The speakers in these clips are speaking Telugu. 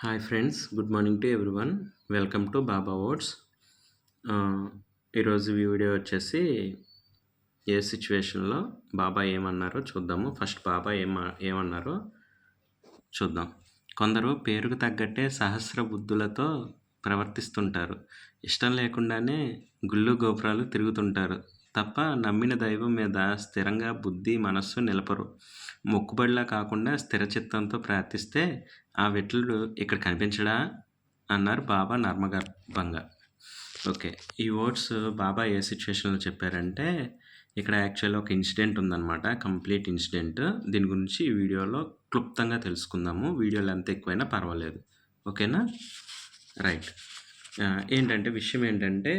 Hi friends, good morning to everyone. Welcome to Baba words. ఈరోజు వీడియో వచ్చేసి ఏ సిచ్యువేషన్లో బాబా ఏమన్నారో చూద్దాము. ఫస్ట్ బాబా ఏమన్నారో చూద్దాం. కొందరు పేరుకు తగ్గట్టే సహస్ర బుద్ధులతో ప్రవర్తిస్తుంటారు. ఇష్టం లేకుండానే గుళ్ళు గోపురాలు తిరుగుతుంటారు తప్ప నమ్మిన దైవం మీద స్థిరంగా బుద్ధి మనస్సు నిలపరు. మొక్కుబడిలా కాకుండా స్థిర చిత్తంతో ప్రార్థిస్తే ఆ విఠలుడు ఇక్కడ కనిపించడా అన్నారు బాబా నర్మగర్భంగా. ఓకే, ఈ వర్డ్స్ బాబా ఏ సిచ్యువేషన్లో చెప్పారంటే, ఇక్కడ యాక్చువల్గా ఒక ఇన్సిడెంట్ ఉందన్నమాట, కంప్లీట్ ఇన్సిడెంట్. దీని గురించి ఈ వీడియోలో క్లుప్తంగా తెలుసుకుందాము. వీడియోలో ఎంత ఎక్కువైనా పర్వాలేదు, ఓకేనా? రైట్. విషయం ఏంటంటే,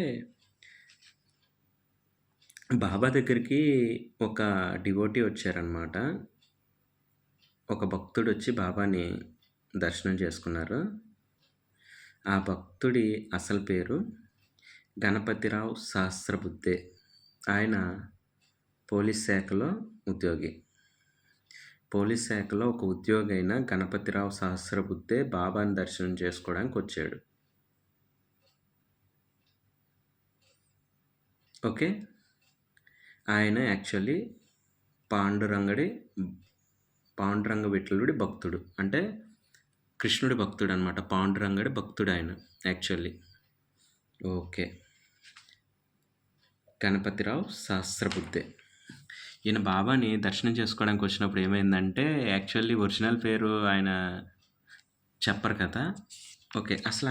బాబా దగ్గరికి ఒక డివోటీ వచ్చారనమాట. ఒక భక్తుడు వచ్చి బాబాని దర్శనం చేసుకున్నారు. ఆ భక్తుడి అసలు పేరు గణపతిరావు సహస్రబుద్ధే. ఆయన పోలీస్ శాఖలో ఉద్యోగి. పోలీస్ శాఖలో ఒక ఉద్యోగి అయిన గణపతిరావు సహస్రబుద్ధే బాబాని దర్శనం చేసుకోవడానికి వచ్చాడు. ఓకే, ఆయన యాక్చువల్లీ పాండురంగ విఠలుడి భక్తుడు, అంటే కృష్ణుడి భక్తుడు అనమాట. పాండురంగడి భక్తుడు ఆయన యాక్చువల్లీ. ఓకే, గణపతిరావు సహస్రబుద్ధే. ఈయన బాబాని దర్శనం చేసుకోవడానికి వచ్చినప్పుడు ఏమైందంటే, యాక్చువల్లీ ఒరిజినల్ పేరు ఆయన చెప్పరు కదా. ఓకే, అసలు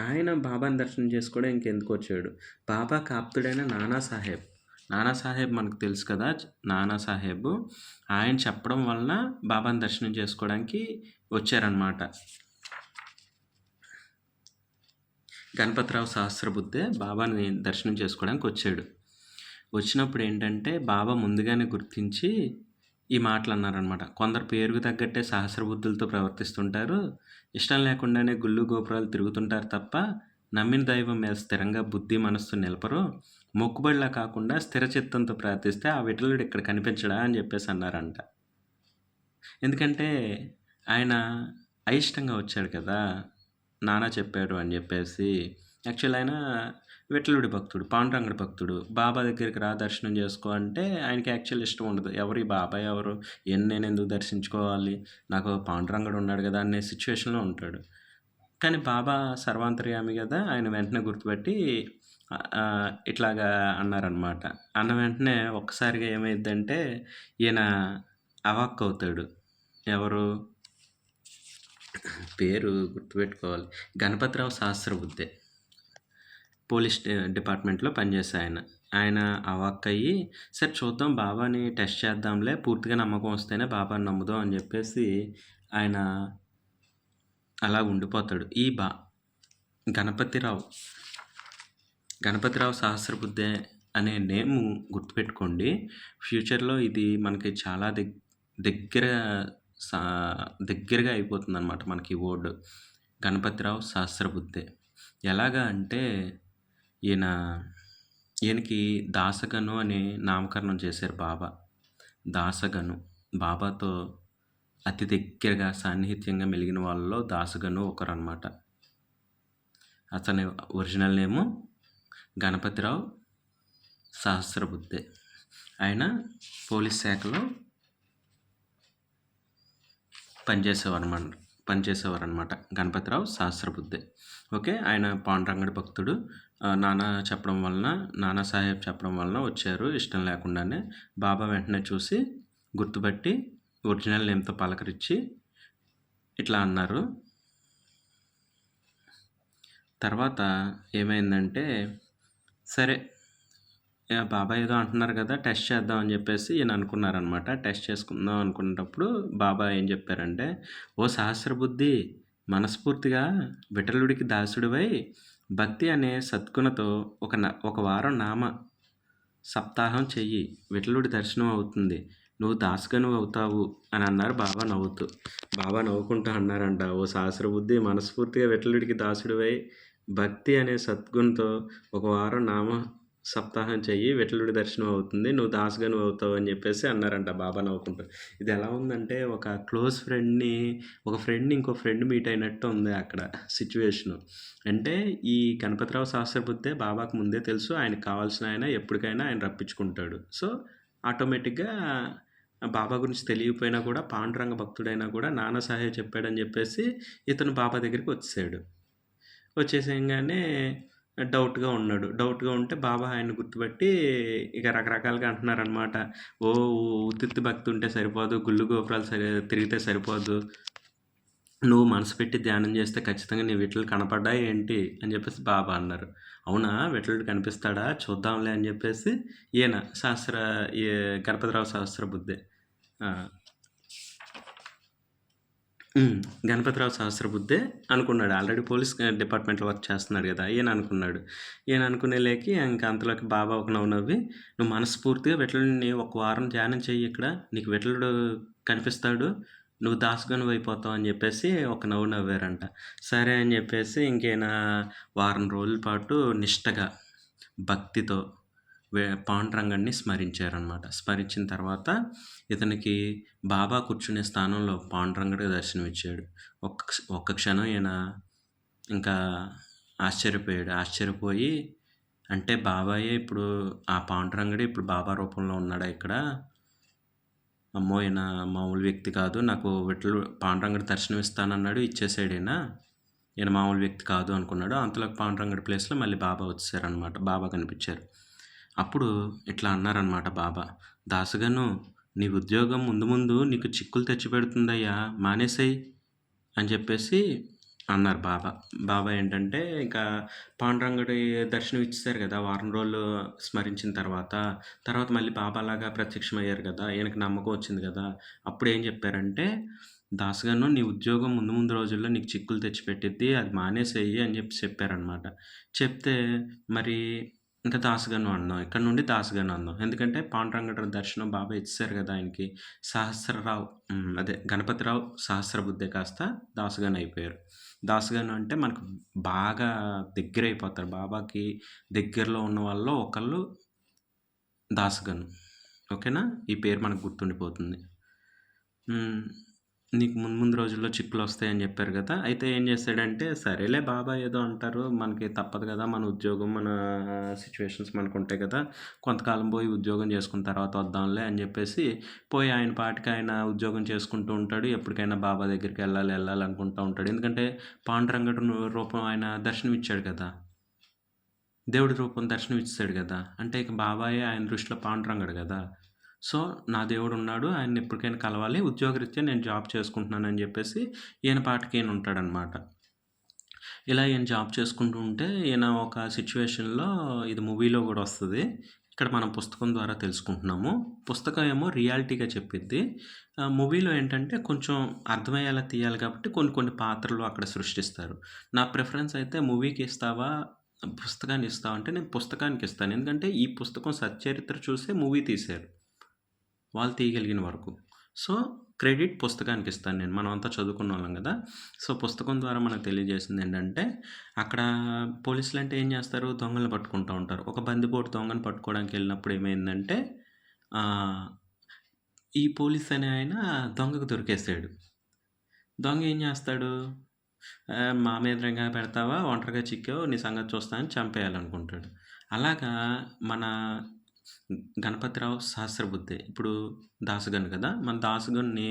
ఆయన బాబాని దర్శనం చేసుకోవడానికి ఎందుకు వచ్చాడు? బాబా కాప్తుడైన నానాసాహెబ్ మనకు తెలుసు కదా. నానాసాహెబ్ ఆయన చెప్పడం వలన బాబాని దర్శనం చేసుకోవడానికి వచ్చారనమాట. గణపతిరావు సహస్రబుద్ధే బాబాని దర్శనం చేసుకోవడానికి వచ్చాడు. వచ్చినప్పుడు ఏంటంటే, బాబా ముందుగానే గుర్తించి ఈ మాటలు అన్నారనమాట. కొందరు పేరుకు తగ్గట్టే సహస్రబుద్ధులతో ప్రవర్తిస్తుంటారు, ఇష్టం లేకుండానే గుళ్ళు గోపురాలు తిరుగుతుంటారు తప్ప నమ్మిన దైవం మీద స్థిరంగా బుద్ధి మనస్సు నిలపరు. మొక్కుబడిలా కాకుండా స్థిర చిత్తంతో ప్రార్థిస్తే ఆ విఠలుడు ఇక్కడ కనిపించడా అని చెప్పేసి అన్నారంట. ఎందుకంటే ఆయన అయిష్టంగా వచ్చాడు కదా, నానా చెప్పాడు అని చెప్పేసి. యాక్చువల్ ఆయన విఠలుడి భక్తుడు, పాండురంగడి భక్తుడు. బాబా దగ్గరికి రా దర్శనం చేసుకో అంటే ఆయనకి యాక్చువల్ ఇష్టం ఉండదు. ఎవరు ఈ బాబా ఎవరు, నేను ఎందుకు దర్శించుకోవాలి, నాకు పాండురంగడు ఉన్నాడు కదా అనే సిచ్యువేషన్లో ఉంటాడు. కానీ బాబా సర్వాంతర్యామి కదా, ఆయన వెంటనే గుర్తుపెట్టి ఇట్లాగా అన్నారనమాట. అన్న వెంటనే ఒక్కసారిగా ఏమైందంటే, ఈయన అవాక్ అవుతాడు. ఎవరు పేరు గుర్తుపెట్టుకోవాలి, గణపతిరావు సహస్రబుద్ధే. పోలీస్ డిపార్ట్మెంట్లో పనిచేసే ఆయన అవాక్ అయ్యి, సరే చూద్దాం బాబాని టెస్ట్ చేద్దాంలే, పూర్తిగా నమ్మకం వస్తేనే బాబాని నమ్ముదాం అని చెప్పేసి ఆయన అలా ఉండిపోతాడు. ఈ గణపతిరావు సహస్రబుద్ధే అనే నేమ్ గుర్తుపెట్టుకోండి. ఫ్యూచర్లో ఇది మనకి చాలా దగ్గరగా అయిపోతుంది అనమాట మనకి ఈ వర్డ్ గణపతిరావు సహస్రబుద్ధే. ఎలాగా అంటే, ఈయనకి దాసగను అనే నామకరణం చేశారు బాబా. దాసగను బాబాతో అతి దగ్గరగా సాన్నిహిత్యంగా మెలిగిన వాళ్ళలో దాసగను ఒకరనమాట. అతని ఒరిజినల్ నేము గణపతిరావు సహస్రబుద్ధే. ఆయన పోలీస్ శాఖలో పనిచేసేవారనమాట గణపతిరావు సహస్రబుద్ధే. ఓకే, ఆయన పాండురంగడి భక్తుడు. నానాసాహెబ్ చెప్పడం వలన వచ్చారు ఇష్టం లేకుండానే. బాబా వెంటనే చూసి గుర్తుపట్టి ఒరిజినల్ నేమ్తో పలకరించి ఇట్లా అన్నారు. తర్వాత ఏమైందంటే, సరే బాబా ఏదో అంటున్నారు కదా, టెస్ట్ చేద్దాం అని చెప్పేసి ఈయన అనుకున్నారనమాట. టెస్ట్ చేసుకుందాం అనుకున్నప్పుడు బాబా ఏం చెప్పారంటే, ఓ సహస్రబుద్ధి, మనస్ఫూర్తిగా విఠలుడికి దాసుడివై భక్తి అనే సద్గుణతో ఒక వారం నామ సప్తాహం చెయ్యి, విఠలుడి దర్శనం అవుతుంది, నువ్వు దాసుగను అవుతావు అని అన్నారు బాబా నవ్వుతూ. బాబా నవ్వుకుంటూ అన్నారంట, ఓ సహస్రబుద్ధి, మనస్ఫూర్తిగా విఠలుడికి దాసుడివై భక్తి అనే సద్గుణంతో ఒక వారం నామ సప్తాహం చెయ్యి విఠలుడి దర్శనం అవుతుంది. నువ్వు దాసుగా నువ్వవుతావు అని జెప్పేసి అన్నారంట బాబా నవ్వుకుంటూ. ఇదెలా ఉందంటే ఒక క్లోజ్ ఫ్రెండ్‌ని ఒక ఫ్రెండ్ ఇంకో ఫ్రెండ్ మీట్ అయినట్టు ఉంది అక్కడ సిట్యుయేషను. అంటే ఈ గణపతిరావు సహస్రబుద్ధే బాబాకు ముందే తెలుసు. ఆయనకి కావాల్సిన ఆయన ఎప్పటికైనా ఆయన రప్పించుకుంటాడు. సో, ఆటోమేటిక్‌గా బాబా గురించి తెలియకపోయినా కూడా పాండురంగ భక్తుడైనా కూడా నానా సాహెబ్ చెప్పాడని జెప్పేసి ఇతను బాబా దగ్గరికి వచ్చేసాడు. వచ్చేసేయంగానే డౌట్‌గా ఉన్నాడు. డౌట్‌గా ఉంటే బాబా ఆయన్ని గుర్తుపట్టి ఇక రకరకాలుగా అంటున్నారనమాట. "ఓహ్! ఉత్తుత్తి భక్తి ఉంటే సరిపోదు. గుళ్ళు గోపురాలు తిరిగితే సరిపోదు. నువ్వు మనసు పెట్టి ధ్యానం చేస్తే ఖచ్చితంగా నీ విఠలుడు కనపడ్డా ఏంటి?" అని చెప్పేసి బాబా అన్నారు. "అవునా! విఠలుడు కనిపిస్తాడా? చూద్దాంలే" అని చెప్పేసి ఈయన ఈ గణపతిరావు సహస్రబుద్ధే. ఆ! హ్మ్. గణపతిరావు సహస్రబుద్ధే అనుకున్నాడు. ఆల్రెడీ పోలీస్ డిపార్ట్మెంట్‌లో వర్క్ చేస్తున్నాడు గదా! ఈయన అనుకున్నాడు. ఈయన అనుకునే లేకి ఇంక అంతలోకి బాబా ఒక నవ్వు నవ్వి, "నువ్వు మనస్ఫూర్తిగా విఠలుడిని ఒక వారం ధ్యానం చెయ్యి ఇక్కడ. నీకు విఠలుడు కనిపిస్తాడు. నువ్వు దాసుగనువైపోతావు" అని జెప్పేసి ఒక నవ్వు నవ్వారంట. సరే అని జెప్పేసి ఇంకీయన వారం రోజుల పాటు నిష్టగా, భక్తితో పాండురంగడిని స్మరించారనమాట. స్మరించిన తర్వాత ఇతనికి బాబా కూర్చునే స్థానంలో పాండురంగడే దర్శనమిచ్చాడు. ఒక్క క్షణం ఈయన ఇంకా ఆశ్చర్యపోయాడు. ఆశ్చర్యపోయి అంటే బాబాయే ఇప్పుడు ఆ పాండురంగడే ఇప్పుడు బాబా రూపంలో ఉన్నాడా ఇక్కడ? అమ్మో! ఈయన మామూలు వ్యక్తి కాదు. నాకు పాండురంగడు దర్శనం ఇస్తానన్నాడు ఇచ్చేసాడు ఈయన. ఈయన మామూలు వ్యక్తి కాదు అనుకున్నాడు. అంతలోకి పాండురంగడి ప్లేస్‌లో మళ్ళీ బాబా వచ్చేసారనమాట. బాబా కనిపిచ్చారు. అప్పుడు ఇట్లా అన్నారనమాట బాబా, "దాసుగాను నీ ఉద్యోగం ముందు ముందు నీకు చిక్కులు తెచ్చిపెడుతుందయ్యా మానేసేయి" అని చెప్పేసి అన్నారు బాబా. బాబా ఏంటంటే ఇంకా పాండురంగడి దర్శనం ఇచ్చేసారు గదా! వారం రోజులు స్మరించిన తర్వాత, తర్వాత మళ్ళీ బాబాలాగా ప్రత్యక్షమయ్యారు గదా! ఈయనకి నమ్మకం వచ్చింది గదా! అప్పుడేం చెప్పారంటే, "దాసుగాను నీ ఉద్యోగం ముందు ముందు రోజుల్లో నీకు చిక్కులు తెచ్చిపెట్టిద్ది. అది మానేసేయి" అని చెప్పారనమాట. చెప్తే మరి ఇంక దాసగను అన్నాం. ఇక్కడ నుండి దాసగను అందాం. ఎందుకంటే పాండురంగడు దర్శనం బాబా ఇచ్చేసారు గదా! ఆయనకి. అదే గణపతిరావు సహస్రబుద్ధే కాస్త దాసగను అయిపోయారు. దాసగను అంటే మనకు బాగా దగ్గరైపోతారు. బాబాకి దగ్గరలో ఉన్న వాళ్ళలో ఒకళ్ళు దాసగను. ఓకేనా? ఈ పేరు మనకు గుర్తుండిపోతుంది. హ్మ్. నీకు ముందు ముందు రోజుల్లో చిక్కులొస్తాయని జెప్పారు గదా! అయితే ఏం జేశాడంటే, సరేలే బాబా ఏదో అంటారు. మనకి తప్పదు గదా! మన ఉద్యోగం, మన సిచ్యువేషన్స్ మనకుంటాయి గదా! కొంతకాలం బోయి ఉద్యోగం జేసుకున్న తర్వాత వద్దాంలే అని జెప్పేసి, పోయి ఆయన పాటికి ఆయన ఉద్యోగం చేసుకుంటూ ఉంటాడు. ఎప్పటికైనా బాబా దగ్గరికెళ్ళాలి, ఎళ్ళాలనుకుంటా ఉంటాడు. ఎందుకంటే పాండురంగడు రూపం ఆయన దర్శనమిచ్చాడు గదా! దేవుడి రూపం దర్శనం ఇచ్చేసాడు గదా! అంటే ఇక బాబాయే ఆయన దృష్టిలో పాండురంగడు గదా! సో, నా దేవుడున్నాడు. ఆయన్ని ఎప్పటికైనా కలవాలి. ఉద్యోగరీత్యా నేను జాబ్ చేసుకుంటున్నానని జెప్పేసి ఈయన పాటికి ఈయన ఉంటాడనమాట. ఇలా ఈయన జాబ్ చేసుకుంటూ ఉంటే ఈయన ఒక సిట్యుయేషన్‌లో ఇది మూవీలో గూడా వస్తది. ఇక్కడ మనం పుస్తకం ద్వారా తెలుసుకుంటున్నాము. పుస్తకం ఏమో రియాలిటీగా చెప్పిద్ది. మూవీలో ఏంటంటే కొంచెం అర్థమయ్యేలా తీయాలి కాబట్టి కొన్ని కొన్ని పాత్రలు అక్కడ సృష్టిస్తారు. నా ప్రిఫరెన్స్ అయితే మూవీకి ఇస్తావా? పుస్తకాన్ని ఇస్తావా? అంటే నేను పుస్తకానికిస్తాను. ఎందుకంటే ఈ పుస్తకం సచ్చరిత్ర చూసే మూవీ తీశారు. వాళ్ళు తీయగలిగిన వరకు. సో, క్రెడిట్ పుస్తకానికిస్తాను నేను. మనమంతా చదువుకున్నోళ్ళం గదా! సో, పుస్తకం ద్వారా మనకు తెలియజేసిందేంటంటే, అక్కడ పోలీసులంటే ఏం జేస్తారు? దొంగల్ని పట్టుకుంటా ఉంటారు. ఒక బందిపోటు దొంగని పట్టుకోవడానికెళ్ళినప్పుడు ఏమైందంటే, ఆహ్, ఈ పోలీస్ అనే ఆయన దొంగకు దొరికేసాడు. దొంగ ఏం జేస్తాడు? మా మీద రింగా పెడతావా? ఒంటరిగా చిక్కావు. నీ సంగతి చూస్తా అని చంపేయాలనుకుంటాడు. అలాగా మన గణపతిరావు సహస్రబుద్ధే. ఇప్పుడు దాసగను కదా! మన దాసగనుని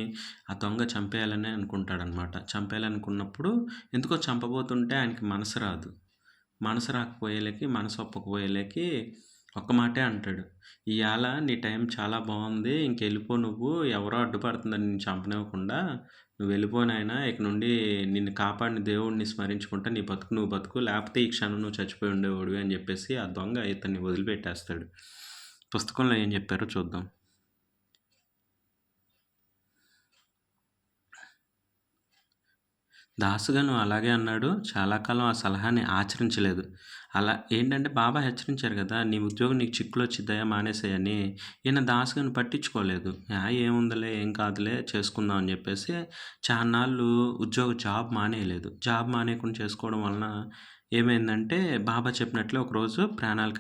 ఆ దొంగ చంపేయాలనే అనుకుంటాడనమాట. చంపేయాలనుకున్నప్పుడు ఎందుకో చంపబోతుంటే ఆయనకి మనసు రాదు. మనసు రాకపోయేలకి, మనసు ఒప్పకపోయేలకి ఒక్క మాటే అంటాడు. "ఇయాల నీ టైం చాలా బావుంది. ఇంకెళ్ళిపో నువ్వు. ఎవరో అడ్డుపడుతున్నారు నిన్ను చంపనివ్వకుండా. నువ్వెళ్ళిపో నాయనా. ఇక నుండి నిన్ను కాపాడిన దేవుడిని స్మరించుకుంటా నీ బతుకు నువ్వు బతుకు. లేపోతే ఈ క్షణం నువ్వు చచ్చిపోయి ఉండేవాడివి" అని జెప్పేసి ఆ దొంగ ఇతన్ని వదిలిపెట్టేస్తాడు. పుస్తకంలో ఏం జెప్పారో చూద్దాం. దాసుగాను అలాగే అన్నాడు. చాలా కాలం ఆ సలహాని ఆచరించలేదు. అలా ఏంటంటే బాబా హెచ్చరించారు గదా! నీ ఉద్యోగం నీకు చిక్కులొచ్చిద్దయ్యా మానేసేయని. ఈయన దాసుగాను పట్టించుకోలేదు. ఏముందిలే ఏం కాదులే చేసుకుందాం అని జెప్పేసి చాన్నాళ్ళు జాబ్ మానేయలేదు. జాబ్ మానేయకుండా చేసుకోవడం వలన ఏమైందంటే బాబా చెప్పినట్లే ఒకరోజు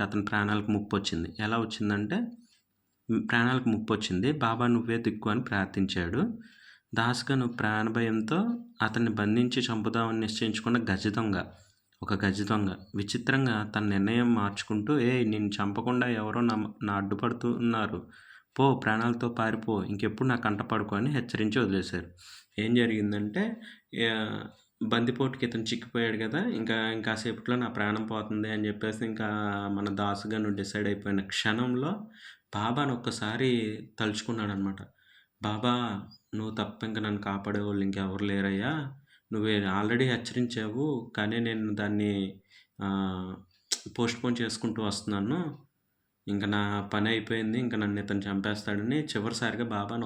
అతని ప్రాణాలకు ముప్పొచ్చింది. ఎలా వచ్చిందంటే ప్రాణాలకు ముప్పొచ్చింది. బాబా నువ్వే దిక్కు అని ప్రార్థించాడు. దాస్‌గను ప్రాణభయంతో అతన్ని బంధించి చంపుదామని నిశ్చయించుకున్న ఒక గజ దొంగ విచిత్రంగా తన నిర్ణయం మార్చుకుంటూ "ఏయ్! నిన్ను చంపకుండా ఎవరో నా అడ్డుపడుతున్నారు. పో ప్రాణాలతో పారిపో. ఇంకెప్పుడు నా కంట పడకు" అని హెచ్చరించి వదిలేశారు. ఏం జరిగిందంటే బందిపోటుకి ఇతను చిక్కిపోయాడు కదా! ఇంకాసేపట్లో నా ప్రాణం పోతుంది అని చెప్పేసి మన దాసుగాను డిసైడ్ అయిపోయిన క్షణంలో బాబాను ఒక్కసారి తలుచుకున్నాడనమాట. బాబా నువ్వు తప్ప ఇంక నన్ను కాపాడేవాళ్ళు ఇంకెవరు లేరయ్యా. నువ్వు ఆల్రెడీ హెచ్చరించావు. కానీ నేను దాన్ని పోస్ట్‌పోన్ చేసుకుంటూ వస్తున్నాను. ఇంక నా పని అయిపోయింది. ఇంక నన్ను ఇతను చంపేస్తాడని చివరిసారిగా బాబాను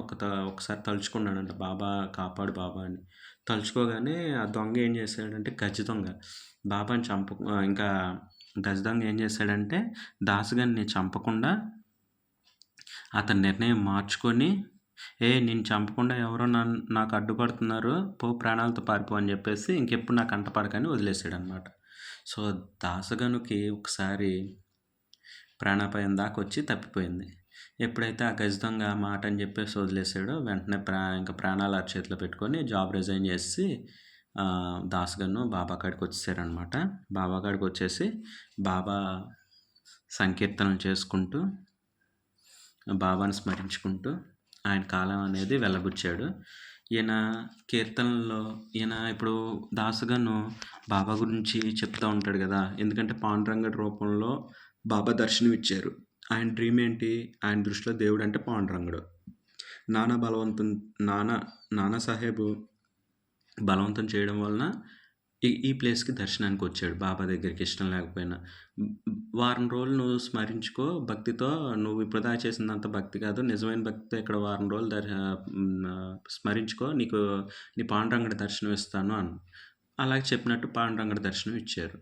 ఒకసారి తలుచుకున్నాడంట. బాబా కాపాడు బాబా అని. తలుచుకోగానే ఆ దొంగ ఏం చేశాడంటే గజ దొంగ బాబాని ఇంకా గజ దొంగ ఏం చేశాడంటే దాసుగాన్ని చంపకుండా అతని నిర్ణయం మార్చుకొని నిన్ను చంపకుండా ఎవరో నాకు అడ్డుపడుతున్నారు. పో ప్రాణాలతో పారిపో అని చెప్పేసి ఇంకెప్పుడు నాకు అంటపడకని వదిలేసాడనమాట. సో దాసగనుకి ఒకసారి ప్రాణాపాయం దాకా వచ్చి తప్పిపోయింది. ఎప్పుడైతే ఆ గజ దొంగ మాట అని చెప్పేసి వదిలేసాడో వెంటనే ఇంకా ప్రాణాలు చేతిలో పెట్టుకొని జాబ్ రిజైన్ చేసి దాసగను బాబా కాడికి వచ్చేసారనమాట. బాబా కాడికి వచ్చేసి బాబా సంకీర్తనలు చేసుకుంటూ బాబాను స్మరించుకుంటూ ఆయన కాలం అనేది వెళ్ళబుచ్చాడు. కీర్తనల్లో ఇప్పుడు దాసుగను బాబా గురించి చెప్తూ ఉంటాడు కదా! ఎందుకంటే పాండురంగడి రూపంలో బాబా దర్శనం ఇచ్చారు. ఆయన డ్రీమ్ ఏంటి? ఆయన దృష్టిలో దేవుడు అంటే పాండురంగడు. నానాసాహెబు బలవంతం చేయడం వలన ఈ ప్లేస్‌కి దర్శనానికి వచ్చాడు. బాబా దగ్గరికి ఇష్టం లేకపోయినా. వారం రోజులు నువ్వు స్మరించుకో భక్తితో. నువ్వు ఇప్పటిదాకా చేసిందంతా భక్తి కాదు. నిజమైన భక్తితో ఇక్కడ వారం రోజులు స్మరించుకో. నీకు నీ పాండురంగడి దర్శనం ఇస్తాను అని. అలాగే చెప్పినట్టు పాండురంగడి దర్శనం ఇచ్చారు.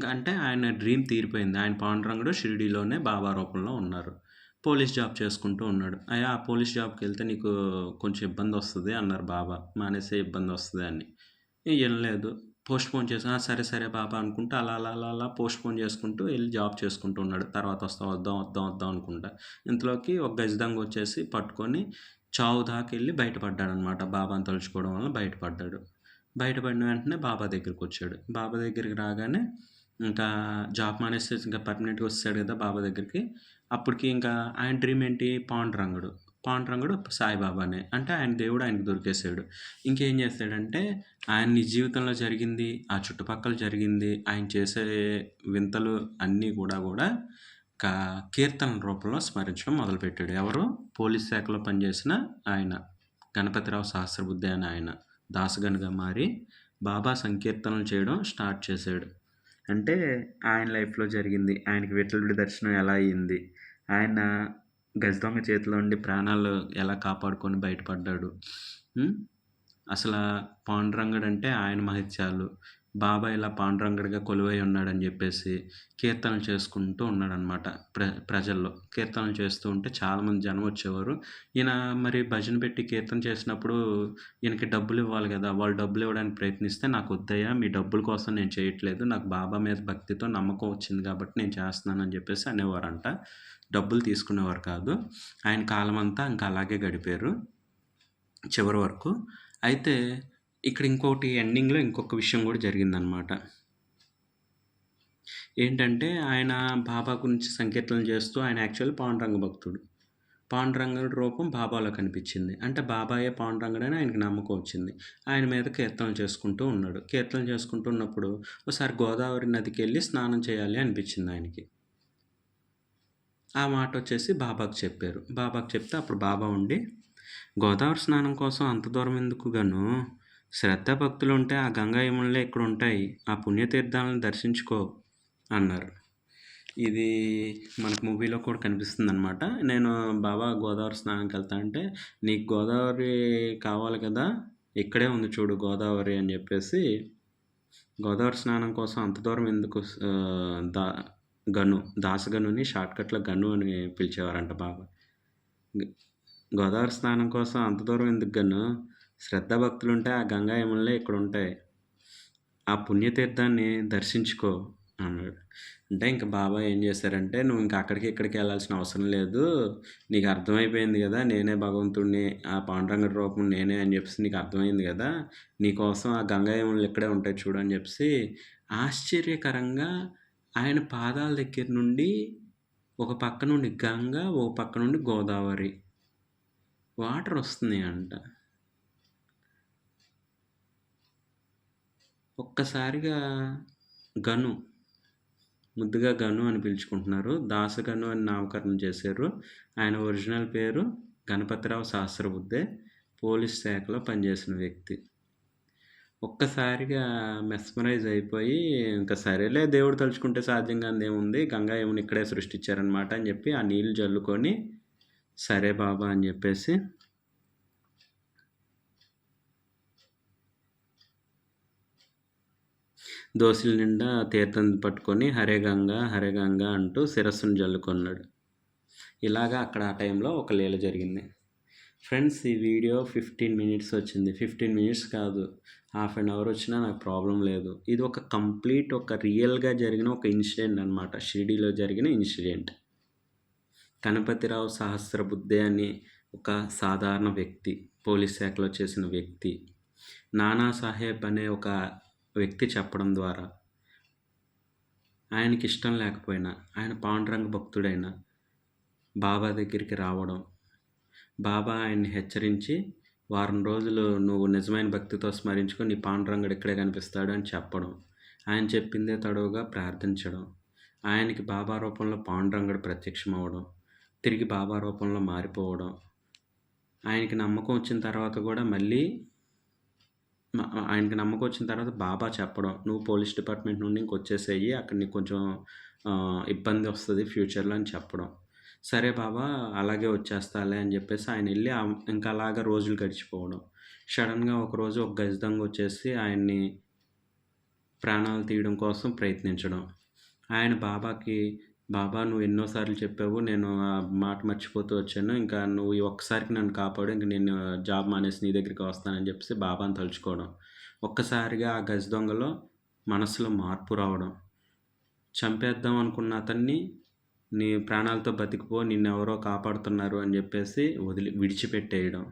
అంటే ఆయన డ్రీమ్ తీరిపోయింది. ఆయన పాండురంగడు షిరిడీలోనే బాబా రూపంలో ఉన్నారు. పోలీస్ జాబ్ చేసుకుంటూ ఉన్నాడు. అయ్యా ఆ పోలీస్ జాబ్‌కి వెళ్తే నీకు కొంచెం ఇబ్బంది వస్తుంది అన్నారు బాబా. మానేసే ఇబ్బంది వస్తుంది అని. వినలేదు. పోస్ట్‌పోన్ చేసి సరే సరే బాబా అనుకుంటూ అలా పోస్ట్‌పోన్ చేసుకుంటూ వెళ్ళి జాబ్ చేసుకుంటూ ఉన్నాడు. తర్వాత వద్దాం అనుకుంటా. ఇంతలోకి ఒక గజ దొంగ వచ్చేసి పట్టుకొని చావు దాకా వెళ్ళి బయటపడ్డాడనమాట. బాబాని తలుచుకోవడం వల్ల బయటపడ్డాడు. బయటపడిన వెంటనే బాబా దగ్గరికి వచ్చాడు. బాబా దగ్గరికి రాగానే ఇంకా జాబ్ మానేసి ఇంకా పర్మనెంట్‌గా వచ్చేసాడు కదా బాబా దగ్గరికి. అప్పటికి ఇంకా ఆయన డ్రీమ్ ఏంటి? పాండురంగడు సాయిబాబానే. అంటే ఆయన దేవుడు ఆయనకు దొరికేసాడు. ఇంకేం చేస్తాడంటే ఆయన నిజ జీవితంలో జరిగింది, ఆ చుట్టుపక్కల జరిగింది, ఆయన చేసే వింతలు అన్నీ కూడా కీర్తనల రూపంలో స్మరించడం మొదలుపెట్టాడు. ఎవరు? పోలీస్ శాఖలో పనిచేసిన ఆయన గణపతిరావు సహస్రబుద్ధే అని ఆయన దాసగనుగా మారి బాబా సంకీర్తనలు చేయడం స్టార్ట్ చేశాడు. అంటే ఆయన లైఫ్‌లో జరిగింది. ఆయనకి విఠలుడి దర్శనం ఎలా అయింది? ఆయన గజ దొంగ చేతిలో నుండి ప్రాణాలు ఎలా కాపాడుకొని బయటపడ్డాడు? అసలు పాండురంగడు అంటే ఆయన మహత్యాలు. బాబా ఇలా పాండురంగడిగా కొలువై ఉన్నాడని చెప్పేసి కీర్తనలు చేసుకుంటూ ఉన్నాడనమాట. ప్రజల్లో కీర్తనలు చేస్తూ ఉంటే చాలామంది జనం వచ్చేవారు. ఈయన మరి భజన పెట్టి కీర్తన చేసినప్పుడు ఈయనకి డబ్బులు ఇవ్వాలి కదా! వాళ్ళు డబ్బులు ఇవ్వడానికి ప్రయత్నిస్తే నాకు వద్దయ్యా మీ డబ్బుల కోసం నేను చేయట్లేదు. నాకు బాబా మీద భక్తితో నమ్మకం వచ్చింది కాబట్టి నేను చేస్తున్నానని చెప్పేసి అనేవారంట. డబ్బులు తీసుకునేవారు కాదు. ఆయన కాలమంతా ఇంకా అలాగే గడిపారు చివరి వరకు. అయితే ఇక్కడ ఎండింగ్‌లో ఇంకొక విషయం కూడా జరిగిందనమాట. ఏంటంటే ఆయన బాబా గురించి సంకీర్తనలు చేస్తూ ఆయన యాక్చువల్లీ పాండురంగ భక్తుడు. పాండురంగడి రూపం బాబాలో కనిపించింది. అంటే బాబాయే పాండురంగడని ఆయనకి నమ్మకం వచ్చింది. ఆయన మీద కీర్తనలు చేసుకుంటూ ఉన్నాడు. కీర్తనలు చేసుకుంటూ ఉన్నప్పుడు ఒకసారి గోదావరి నదికి వెళ్ళి స్నానం చేయాలి అనిపించింది ఆయనకి. ఆ మాట వచ్చేసి బాబాకు చెప్పారు. బాబాకు చెప్తే అప్పుడు బాబా ఉండి గోదావరి స్నానం కోసం అంత దూరం ఎందుకు గాను? శ్రద్ధ భక్తులుంటే ఆ గంగా యమునలే ఇక్కడ ఉంటాయి. ఆ పుణ్యతీర్థాలను దర్శించుకో అన్నారు. ఇది మనకు మూవీలో కూడా కనిపిస్తుందనమాట. నేను బాబా గోదావరి స్నానంకి వెళ్తా అంటే నీకు గోదావరి కావాలి కదా! ఇక్కడే ఉంది చూడు గోదావరి అని చెప్పేసి గోదావరి స్నానం కోసం అంత దూరం ఎందుకు దాసగనుని షార్ట్‌కట్‌లో గను అని పిలిచేవారంట బాబా. గోదావరి స్నానం కోసం అంత దూరం ఎందుకు గను? శ్రద్ధ భక్తులుంటే ఆ గంగా యమునలే ఇక్కడ ఉంటాయి ఆ పుణ్యతీర్థాన్ని దర్శించుకో అన్నాడు. అంటే ఇంక బాబా ఏం చేశారంటే, "నువ్వు ఇంక అక్కడికి, ఇక్కడికి ఎళ్ళాల్సిన అవసరం లేదు. నీకు అర్థమైపోయింది గదా! నేనే భగవంతుడిని, ఆ పాండురంగడి రూపం నేనే అని చెప్పేసి నీకు అర్థమైంది గదా! నీకోసం ఆ గంగా యమునలు ఇక్కడే ఉంటాయి చూడు" అని చెప్పేసి ఆశ్చర్యకరంగా ఆయన పాదాల దగ్గర నుండి ఒక పక్క నుండి గంగ, ఒక పక్క నుండి గోదావరి వాటర్ వస్తున్నాయంట. ఒక్కసారిగా గను, ముద్దుగా గను అని పిలుచుకుంటున్నారు. దాసగను అని నామకరణం చేశారు. ఆయన ఒరిజినల్ పేరు గణపతిరావు సహస్రబుద్ధే. పోలీస్ శాఖలో పనిచేసిన వ్యక్తి. ఒక్కసారిగా మెస్మరైజ్ అయిపోయి, ఇంక సరేలే దేవుడు తలుచుకుంటే సాధ్యం కానిదేముంది, గంగా యమున ఇక్కడే సృష్టించారనమాట అని చెప్పి ఆ నీళ్ళు జల్లుకొని, సరే బాబా అని చెప్పేసి దోసిల నిండా తీర్థం పట్టుకొని హరే గంగా హరే గంగా అంటూ శిరస్సును జల్లుకున్నాడు. ఇలాగా అక్కడ ఆ టైంలో ఒక లీల జరిగింది. ఫ్రెండ్స్, ఈ వీడియో 15 మినిట్స్ వచ్చింది. 15 మినిట్స్ కాదు, హాఫ్ అన్ అవర్ వచ్చినా నాకు ప్రాబ్లం లేదు. ఇది ఒక కంప్లీట్ ఒక రియల్గా జరిగిన ఒక ఇన్సిడెంట్ అనమాట. షిరిడీలో జరిగిన ఇన్సిడెంట్. గణపతిరావు సహస్రబుద్ధే అని ఒక సాధారణ వ్యక్తి, పోలీస్ శాఖలో చేసిన వ్యక్తి, నానాసాహెబ్ అనే ఒక వ్యక్తి చెప్పడం ద్వారా, ఆయనకి ఇష్టం లేకపోయినా, ఆయన పాండురంగ భక్తుడైన బాబా దగ్గరికి రావడం, బాబా ఆయన్ని హెచ్చరించి వారం రోజులు నువ్వు నిజమైన భక్తితో స్మరించుకో, నీ పాండురంగుడు ఇక్కడే కనిపిస్తాడు అని చెప్పడం, ఆయన చెప్పిందే తడవుగా ప్రార్థించడం, ఆయనకి బాబా రూపంలో పాండురంగుడు ప్రత్యక్షమవ్వడం, తిరిగి బాబా రూపంలో మారిపోవడం, ఆయనకి నమ్మకం వచ్చిన తర్వాత కూడా మళ్ళీ ఆయనకి నమ్మకం వచ్చిన తర్వాత బాబా చెప్పడం, నువ్వు పోలీస్ డిపార్ట్మెంట్ నుండి ఇంకొచ్చేసేయి, అక్కడ నీకు కొంచెం ఇబ్బంది వస్తుంది ఫ్యూచర్లో అని చెప్పడం. సరే బాబా అలాగే వచ్చేస్తాలే అని చెప్పేసి ఆయన వెళ్ళి ఇంకా అలాగా రోజులు గడిచిపోవడం. సడన్గా ఒకరోజు ఒక గజ దొంగ వచ్చేసి ఆయన్ని ప్రాణాలు తీయడం కోసం ప్రయత్నించడం. ఆయన బాబాకి, బాబా నువ్వు ఎన్నోసార్లు చెప్పావు, నేను ఆ మాట మర్చిపోతూ వచ్చాను, ఇంకా నువ్వు ఈ ఒక్కసారికి నన్ను కాపాడు, ఇంక నేను జాబ్ మానేసి నీ దగ్గరికి వస్తానని చెప్పేసి బాబాని తలుచుకోవడం. ఒక్కసారిగా ఆ గజ దొంగలో మనసులో మార్పు రావడం. చంపేద్దాం అనుకున్న అతన్ని, నీ ప్రాణాలతో బతికిపో, నిన్నెవరో కాపాడుతున్నారు అని చెప్పేసి విడిచిపెట్టేయడం.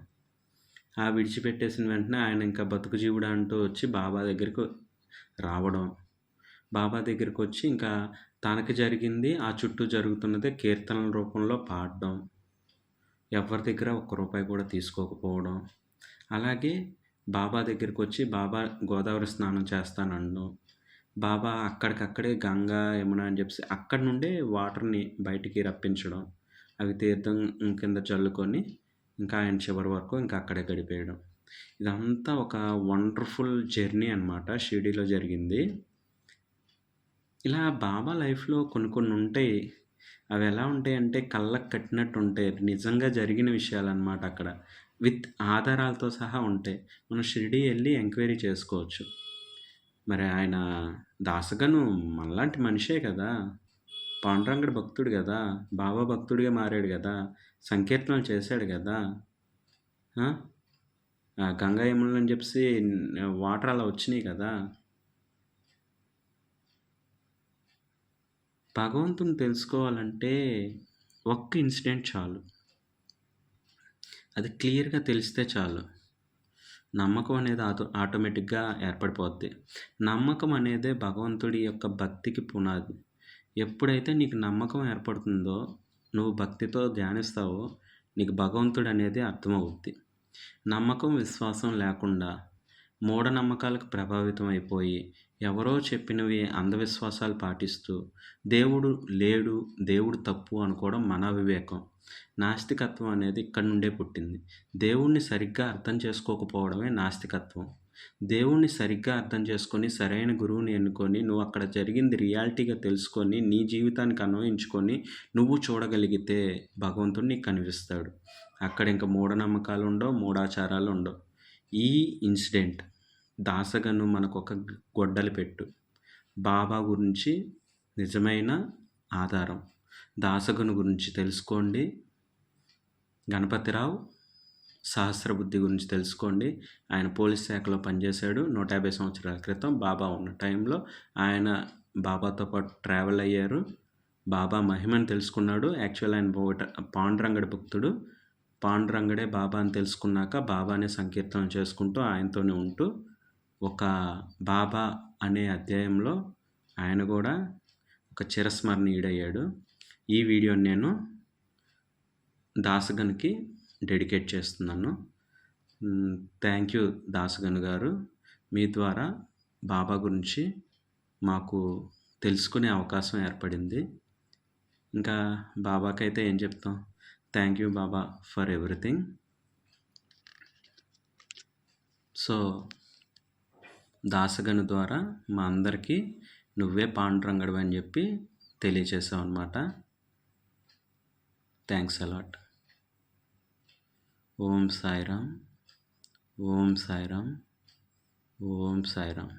ఆ విడిచిపెట్టేసిన వెంటనే ఆయన ఇంకా బతుకు జీవుడా అంటూ వచ్చి బాబా దగ్గరికి రావడం. బాబా దగ్గరికి వచ్చి ఇంకా తనకి జరిగింది, ఆ చుట్టూ జరుగుతున్నదే కీర్తనల రూపంలో పాడడం. ఎవరి దగ్గర ఒక్క రూపాయి కూడా తీసుకోకపోవడం. అలాగే బాబా దగ్గరికి వచ్చి బాబా గోదావరి స్నానం చేస్తాననడం. బాబా అక్కడికక్కడే గంగా, యమున అని చెప్పేసి అక్కడి నుండే వాటర్ని బయటికి రప్పించడం. అవి తీర్థం కింద చల్లుకొని ఇంకా ఆయన చివరి వరకు ఇంకా అక్కడే గడిపేయడం. ఇదంతా ఒక వండర్ఫుల్ జర్నీ అనమాట, షిరిడీలో జరిగింది. ఇలా బాబా లైఫ్లో కొన్ని కొన్ని ఉంటాయి. అవి ఎలా ఉంటాయంటే కళ్ళకు కట్టినట్టు ఉంటాయి. నిజంగా జరిగిన విషయాలన్నమాట అక్కడ. విత్ ఆధారాలతో సహా ఉంటాయి. మనం షిరిడీ వెళ్ళి ఎంక్వైరీ చేసుకోవచ్చు. మరి ఆయన దాసగను మనలాంటి మనిషే కదా! పాండురంగడు భక్తుడు కదా! బాబా భక్తుడిగా మారాడు కదా! సంకీర్తనలు చేశాడు కదా! గంగా యమునలు అని చెప్పేసి వాటర్ అలా వచ్చినాయి కదా! భగవంతుని తెలుసుకోవాలంటే ఒక్క ఇన్సిడెంట్ చాలు. అది క్లియర్‌గా తెలిస్తే చాలు. నమ్మకం అనేది ఆటోమేటిక్‌గా ఏర్పడిపోద్ది. నమ్మకం అనేదే భగవంతుడి యొక్క భక్తికి పునాది. ఎప్పుడైతే నీకు నమ్మకం ఏర్పడుతుందో, నువ్వు భక్తితో ధ్యానిస్తావో, నీకు భగవంతుడు అనేది అర్థమవుద్ది. నమ్మకం, విశ్వాసం లేకుండా మూఢనమ్మకాలకు ప్రభావితం అయిపోయి, ఎవరో చెప్పినవి అంధవిశ్వాసాలు పాటిస్తూ, దేవుడు లేడు, దేవుడు తప్పు అనుకోవడం మన అవివేకం. నాస్తికత్వం అనేది ఇక్కడి నుండే పుట్టింది. దేవుణ్ణి సరిగ్గా అర్థం చేసుకోకపోవడమే నాస్తికత్వం. దేవుణ్ణి సరిగ్గా అర్థం చేసుకొని, సరైన గురువుని ఎన్నుకొని, నువ్వు అక్కడ జరిగింది రియాలిటీగా తెలుసుకొని, నీ జీవితానికి అన్వయించుకొని, నువ్వు చూడగలిగితే భగవంతుడు నీకు కనిపిస్తాడు. అక్కడ ఇంక మూఢనమ్మకాలు ఉండవు, మూఢాచారాలు ఉండవు. ఈ ఇన్సిడెంట్ దాసగను మనకొక గొడ్డలి పెట్టు. బాబా గురించి నిజమైన ఆధారం. దాసగను గురించి తెలుసుకోండి. గణపతిరావు సహస్రబుద్ధి గురించి తెలుసుకోండి. ఆయన పోలీస్ శాఖలో పనిచేశాడు. 150 సంవత్సరాల క్రితం బాబా ఉన్న టైంలో ఆయన బాబాతో పాటు ట్రావెల్ అయ్యారు. బాబా మహిమను తెలుసుకున్నాడు. యాక్చువల్ ఆయన పాండురంగడి భక్తుడు. పాండురంగడే బాబా అని తెలుసుకున్నాక బాబానే సంకీర్తన చేసుకుంటూ ఆయనతోనే ఉంటూ ఒక బాబా అనే అధ్యాయంలో ఆయన కూడా ఒక చిరస్మరణీయుడయ్యాడు. ఈ వీడియోని నేను దాసగన్కి డెడికేట్ చేస్తున్నాను. థ్యాంక్ యూ దాసగన్ గారు. మీ ద్వారా బాబా గురించి మాకు తెలుసుకునే అవకాశం ఏర్పడింది. ఇంకా బాబాకైతే ఏం చెప్తాం? Thank you Baba for everything. So దాసగన్ ద్వారా మా అందరికీ నువ్వే పాండురంగడు అని చెప్పి తెలియచేసావు అన్నమాట. Thanks a lot. ఓం సాయిరామ్, ఓం సాయిరామ్, ఓం సాయిరామ్.